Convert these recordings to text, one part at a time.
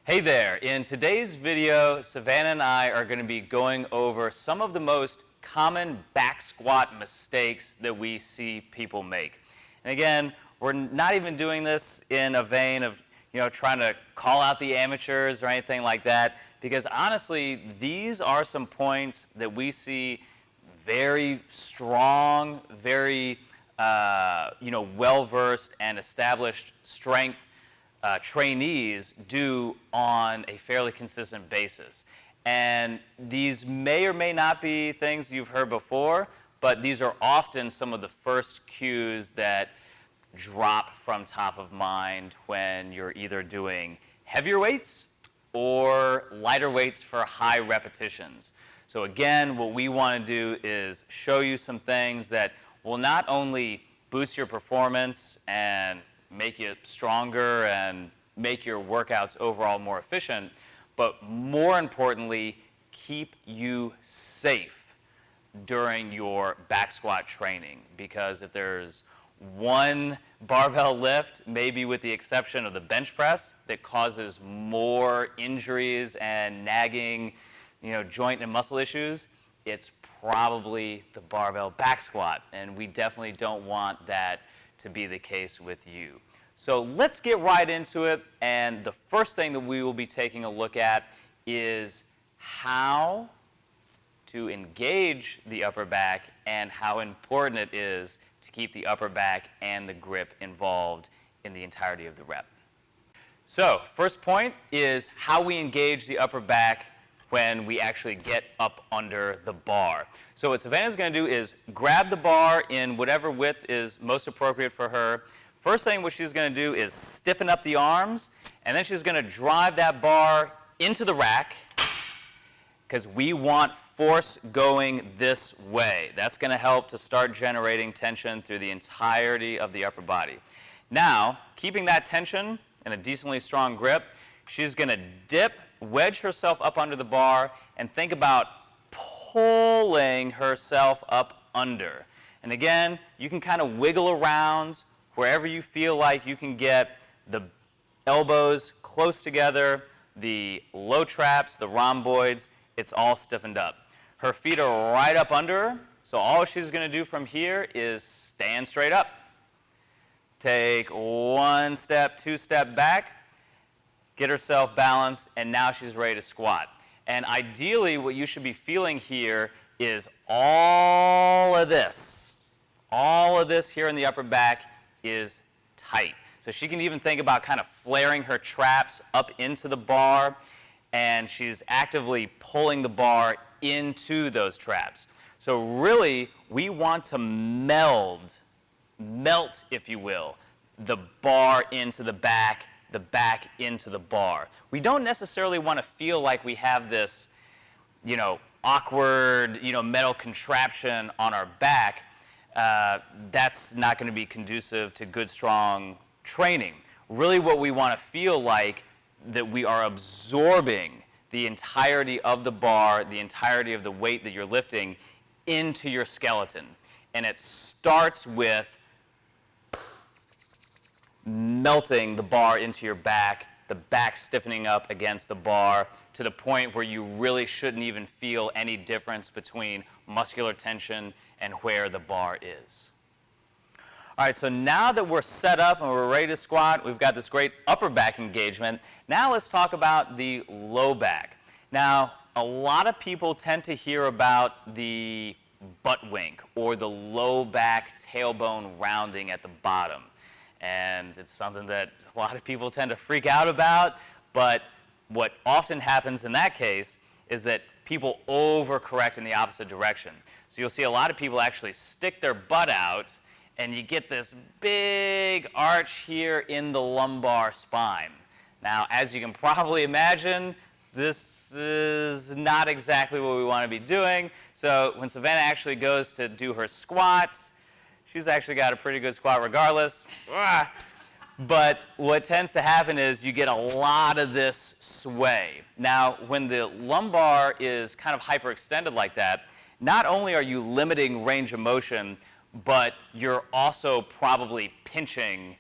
Hey there, in today's video, Savannah and I are going to be going over some of the most common back squat mistakes that we see people make. And again, we're not even doing this in a vein of, trying to call out the amateurs or anything like that, because honestly, these are some points that we see very strong, very, well-versed and established strength trainees do on a fairly consistent basis. And these may or may not be things you've heard before, but these are often some of the first cues that drop from top of mind when you're either doing heavier weights or lighter weights for high repetitions. So again, what we want to do is show you some things that will not only boost your performance and make you stronger and make your workouts overall more efficient, but more importantly, keep you safe during your back squat training. Because if there's one barbell lift, maybe with the exception of the bench press, that causes more injuries and nagging, joint and muscle issues, it's probably the barbell back squat. And we definitely don't want that to be the case with you. So let's get right into it, and the first thing that we will be taking a look at is how to engage the upper back and how important it is to keep the upper back and the grip involved in the entirety of the rep. So first point is how we engage the upper back when we actually get up under the bar. So what Savannah's going to do is grab the bar in whatever width is most appropriate for her. First thing what she's going to do is stiffen up the arms, and then she's going to drive that bar into the rack because we want force going this way. That's going to help to start generating tension through the entirety of the upper body. Now, keeping that tension and a decently strong grip, she's going to dip, wedge herself up under the bar, and think about pulling herself up under. And again, you can kind of wiggle around wherever you feel like you can get the elbows close together, the low traps, the rhomboids, it's all stiffened up. Her feet are right up under her, so all she's going to do from here is stand straight up. Take one step, two step back, get herself balanced, and now she's ready to squat. And ideally, what you should be feeling here is all of this here in the upper back is tight. So she can even think about kind of flaring her traps up into the bar, and she's actively pulling the bar into those traps. So really, we want to melt, if you will, the bar into the back into the bar. We don't necessarily want to feel like we have this, awkward, metal contraption on our back. That's not going to be conducive to good, strong training. Really what we want to feel like that we are absorbing the entirety of the bar, the entirety of the weight that you're lifting into your skeleton. And it starts with melting the bar into your back, the back stiffening up against the bar to the point where you really shouldn't even feel any difference between muscular tension and where the bar is. All right, so now that we're set up and we're ready to squat, we've got this great upper back engagement. Now let's talk about the low back. Now, a lot of people tend to hear about the butt wink or the low back tailbone rounding at the bottom. And it's something that a lot of people tend to freak out about, but what often happens in that case is that people overcorrect in the opposite direction. So you'll see a lot of people actually stick their butt out, and you get this big arch here in the lumbar spine. Now, as you can probably imagine, this is not exactly what we want to be doing. So when Savannah actually goes to do her squats, she's actually got a pretty good squat regardless. But what tends to happen is you get a lot of this sway. Now, when the lumbar is kind of hyperextended like that, not only are you limiting range of motion, but you're also probably pinching,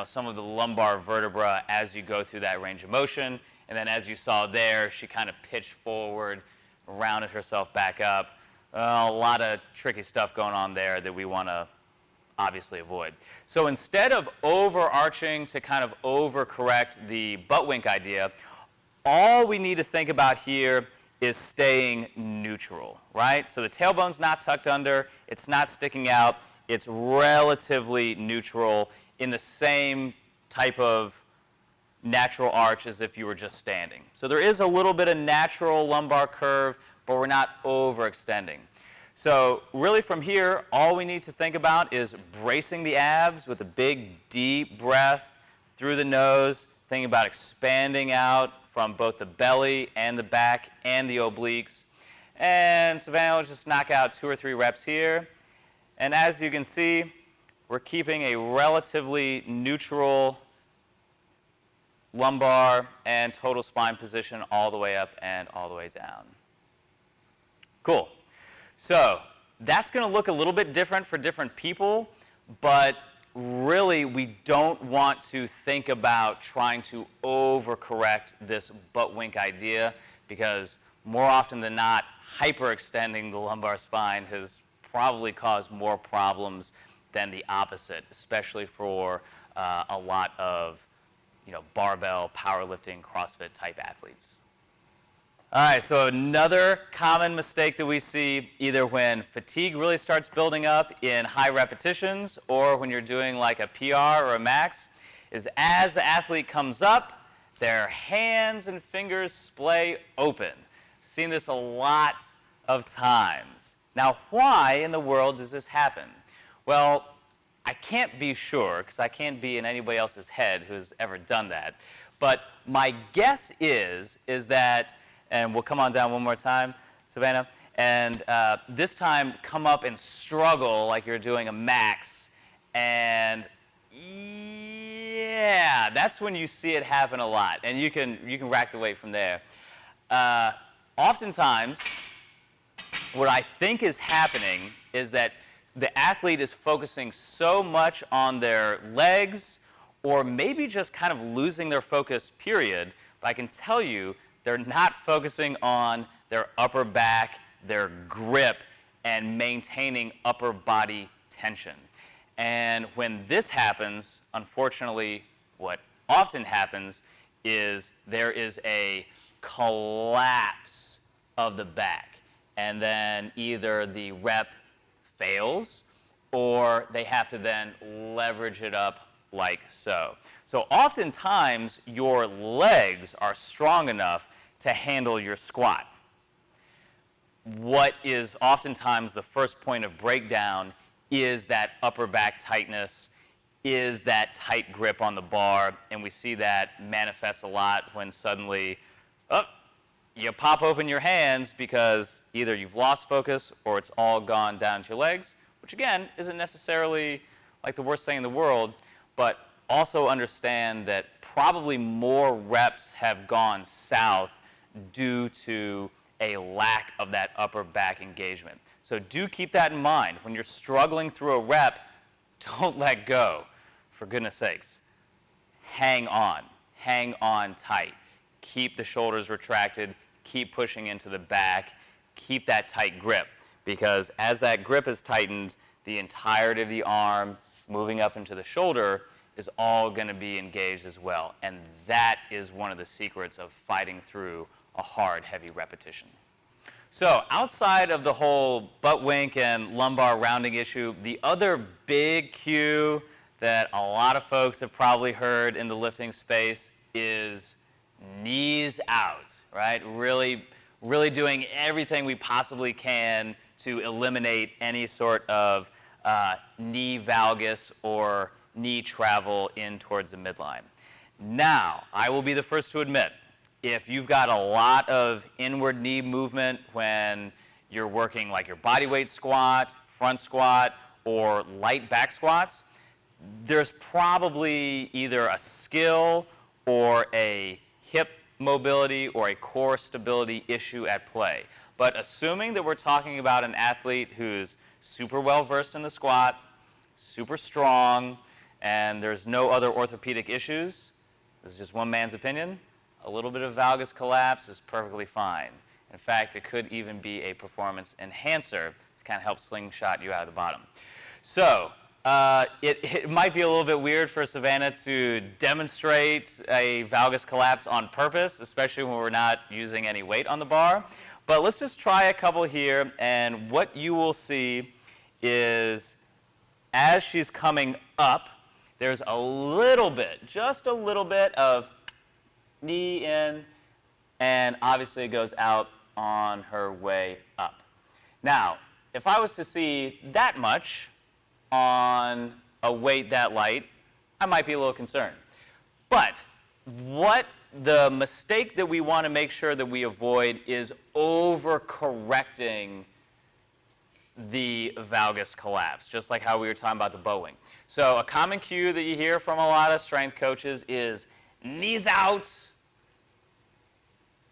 some of the lumbar vertebra as you go through that range of motion, And then as you saw there, she kind of pitched forward, rounded herself back up. A lot of tricky stuff going on there that we want to obviously avoid. So instead of overarching to kind of overcorrect the butt wink idea, all we need to think about here is staying neutral, right? So the tailbone's not tucked under, it's not sticking out, it's relatively neutral in the same type of natural arch as if you were just standing. So there is a little bit of natural lumbar curve, but we're not overextending. So really from here, all we need to think about is bracing the abs with a big, deep breath through the nose, thinking about expanding out from both the belly and the back and the obliques. And Savannah will just knock out 2 or 3 reps here. And as you can see, we're keeping a relatively neutral lumbar and total spine position all the way up and all the way down. Cool. So that's going to look a little bit different for different people, but really we don't want to think about trying to overcorrect this butt wink idea, because more often than not, hyperextending the lumbar spine has probably caused more problems than the opposite, especially for a lot of barbell, powerlifting, CrossFit type athletes. All right, so another common mistake that we see either when fatigue really starts building up in high repetitions or when you're doing like a PR or a max is as the athlete comes up, their hands and fingers splay open. I've seen this a lot of times. Now, why in the world does this happen? Well, I can't be sure because I can't be in anybody else's head who's ever done that. But my guess is that, and we'll come on down one more time, Savannah, and this time come up and struggle like you're doing a max, and yeah, that's when you see it happen a lot, and you can rack the weight from there. Oftentimes, what I think is happening is that the athlete is focusing so much on their legs, or maybe just kind of losing their focus, period, but I can tell you they're not focusing on their upper back, their grip, and maintaining upper body tension. And when this happens, unfortunately, what often happens is there is a collapse of the back. And then either the rep fails or they have to then leverage it up like so. So oftentimes your legs are strong enough to handle your squat. What is oftentimes the first point of breakdown is that upper back tightness, is that tight grip on the bar, and we see that manifest a lot when suddenly, you pop open your hands because either you've lost focus or it's all gone down to your legs, which again isn't necessarily like the worst thing in the world, but also understand that probably more reps have gone south due to a lack of that upper back engagement. So do keep that in mind. When you're struggling through a rep, don't let go, for goodness sakes. Hang on tight. Keep the shoulders retracted, keep pushing into the back, keep that tight grip, because as that grip is tightened, the entirety of the arm moving up into the shoulder is all going to be engaged as well. And that is one of the secrets of fighting through a hard, heavy repetition. So outside of the whole butt wink and lumbar rounding issue, the other big cue that a lot of folks have probably heard in the lifting space is knees out, right? Really doing everything we possibly can to eliminate any sort of knee valgus or knee travel in towards the midline. Now, I will be the first to admit, if you've got a lot of inward knee movement when you're working like your body weight squat, front squat, or light back squats, there's probably either a skill or a hip mobility or a core stability issue at play. But assuming that we're talking about an athlete who's super well versed in the squat, super strong, and there's no other orthopedic issues, this is just one man's opinion, a little bit of valgus collapse is perfectly fine. In fact, it could even be a performance enhancer to kind of help slingshot you out of the bottom. So it might be a little bit weird for Savannah to demonstrate a valgus collapse on purpose, especially when we're not using any weight on the bar. But let's just try a couple here, and what you will see is as she's coming up, there's a little bit, just a little bit of knee in, and obviously it goes out on her way up. Now, if I was to see that much on a weight that light, I might be a little concerned. But what the mistake that we want to make sure that we avoid is overcorrecting the valgus collapse, just like how we were talking about the bowing. So a common cue that you hear from a lot of strength coaches is knees out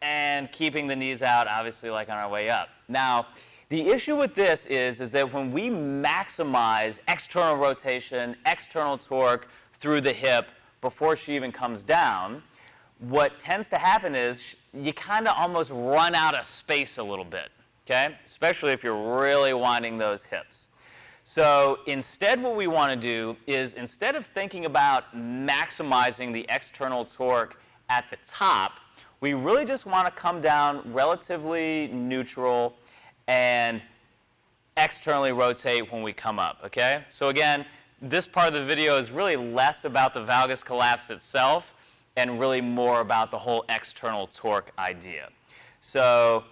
and keeping the knees out, obviously, like on our way up. Now, the issue with this is that when we maximize external rotation, external torque through the hip before she even comes down, what tends to happen is you kind of almost run out of space a little bit, okay? Especially if you're really winding those hips. So instead what we want to do is, instead of thinking about maximizing the external torque at the top, we really just want to come down relatively neutral and externally rotate when we come up, okay? So again, this part of the video is really less about the valgus collapse itself and really more about the whole external torque idea. So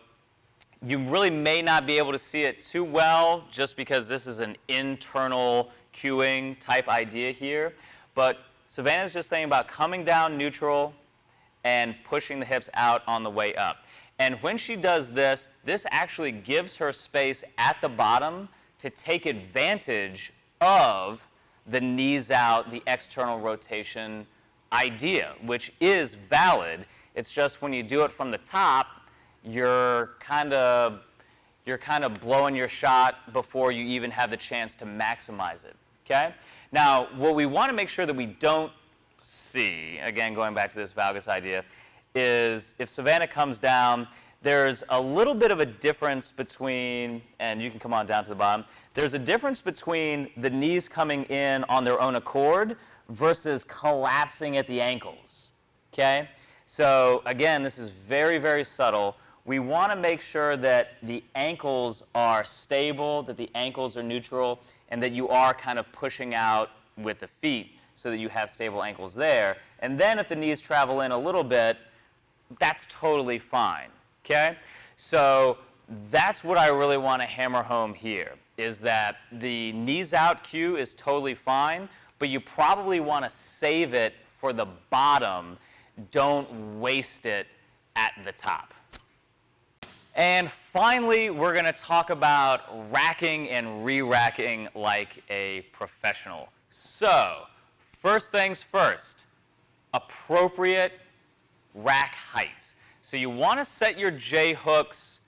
you really may not be able to see it too well just because this is an internal cueing type idea here. But Savannah's just saying about coming down neutral and pushing the hips out on the way up. And when she does this, this actually gives her space at the bottom to take advantage of the knees out, the external rotation idea, which is valid. It's just when you do it from the top, you're kind of blowing your shot before you even have the chance to maximize it, okay? Now, what we want to make sure that we don't see, again, going back to this valgus idea, is if Savannah comes down, there's a little bit of a difference between, and you can come on down to the bottom, there's a difference between the knees coming in on their own accord versus collapsing at the ankles, okay? So again, this is very, very subtle. We want to make sure that the ankles are stable, that the ankles are neutral, and that you are kind of pushing out with the feet so that you have stable ankles there. And then if the knees travel in a little bit, that's totally fine, okay? So that's what I really want to hammer home here, is that the knees out cue is totally fine, but you probably want to save it for the bottom. Don't waste it at the top. And finally, we're going to talk about racking and re-racking like a professional. So, first things first, appropriate rack height. So you want to set your J-hooks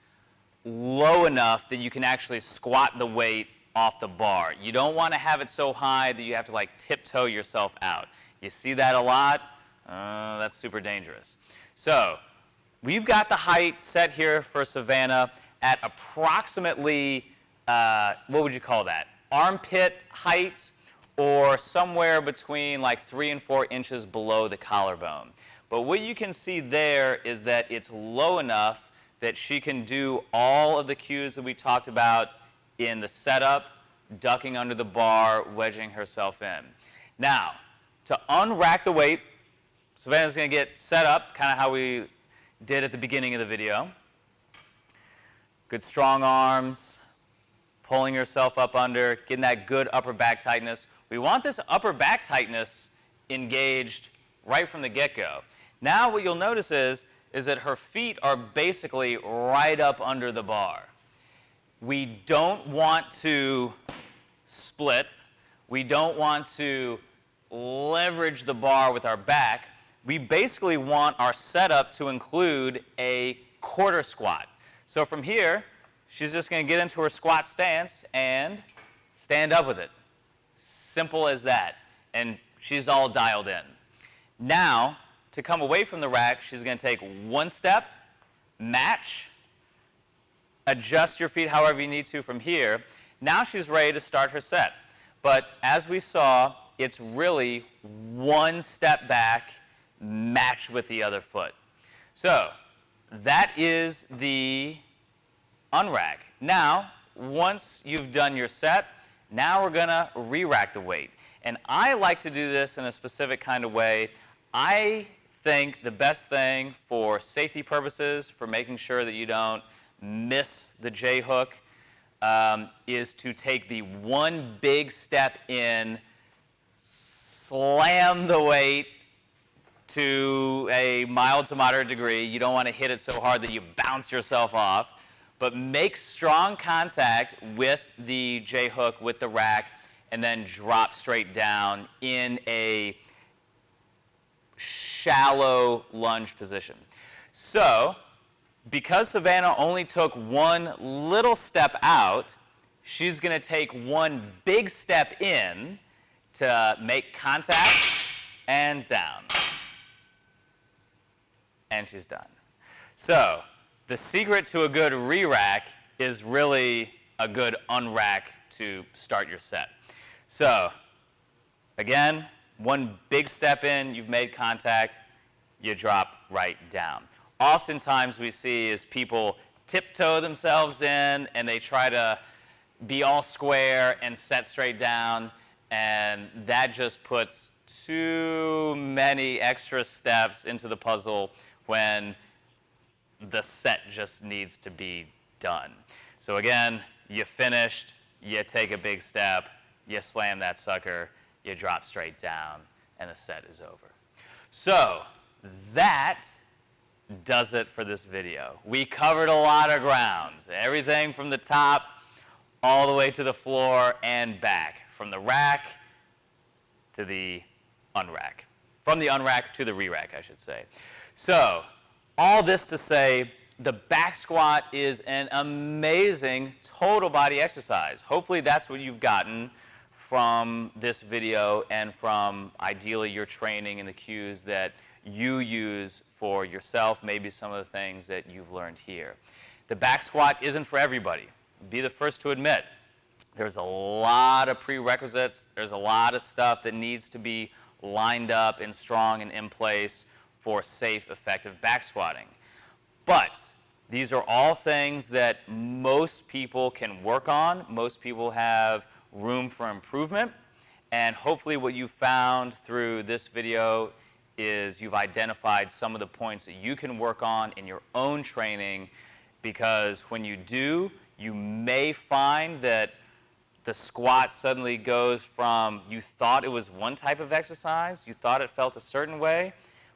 low enough that you can actually squat the weight off the bar. You don't want to have it so high that you have to like tiptoe yourself out. You see that a lot? That's super dangerous. So we've got the height set here for Savannah at approximately, what would you call that? Armpit height, or somewhere between like 3 and 4 inches below the collarbone. But what you can see there is that it's low enough that she can do all of the cues that we talked about in the setup, ducking under the bar, wedging herself in. Now, to unrack the weight, Savannah's going to get set up, kind of how we did at the beginning of the video. Good strong arms, pulling yourself up under, getting that good upper back tightness. We want this upper back tightness engaged right from the get-go. Now what you'll notice is that her feet are basically right up under the bar. We don't want to split. We don't want to leverage the bar with our back. We basically want our setup to include a quarter squat. So from here, she's just going to get into her squat stance and stand up with it. Simple as that. And she's all dialed in. Now, to come away from the rack, she's going to take one step, match, adjust your feet however you need to from here. Now she's ready to start her set. But as we saw, it's really one step back, match with the other foot. So that is the unrack. Now, once you've done your set, now we're going to re-rack the weight. And I like to do this in a specific kind of way. I think the best thing for safety purposes, for making sure that you don't miss the J-hook, is to take the one big step in, slam the weight to a mild to moderate degree. You don't want to hit it so hard that you bounce yourself off, but make strong contact with the J-hook, with the rack, and then drop straight down in a shallow lunge position. So, because Savannah only took one little step out, she's going to take one big step in to make contact and down. And she's done. So, the secret to a good re-rack is really a good unrack to start your set. So, again, one big step in, you've made contact, you drop right down. Oftentimes we see is people tiptoe themselves in and they try to be all square and set straight down, and that just puts too many extra steps into the puzzle when the set just needs to be done. So again, you finished, you take a big step, you slam that sucker, you drop straight down, and the set is over. So that does it for this video. We covered a lot of ground, everything from the top all the way to the floor and back, from the rack to the unrack, from the unrack to the re-rack, I should say. So all this to say, the back squat is an amazing total body exercise. Hopefully that's what you've gotten from this video and from ideally your training and the cues that you use for yourself, maybe some of the things that you've learned here. The back squat isn't for everybody. Be the first to admit. There's a lot of prerequisites. There's a lot of stuff that needs to be lined up and strong and in place for safe, effective back squatting. But these are all things that most people can work on. Most people have room for improvement. And hopefully what you found through this video is you've identified some of the points that you can work on in your own training, because when you do, you may find that the squat suddenly goes from you thought it was one type of exercise, you thought it felt a certain way,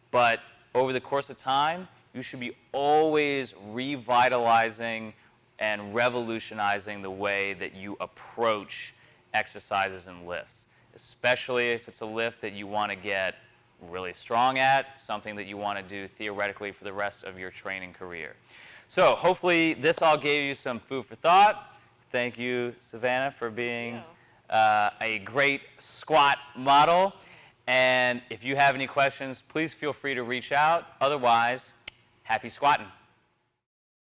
but over the course of time, you should be always revitalizing and revolutionizing the way that you approach exercises and lifts, especially if it's a lift that you want to get really strong at, something that you want to do theoretically for the rest of your training career. So hopefully this all gave you some food for thought. Thank you, Savannah, for being a great squat model. And if you have any questions, please feel free to reach out. Otherwise, happy squatting.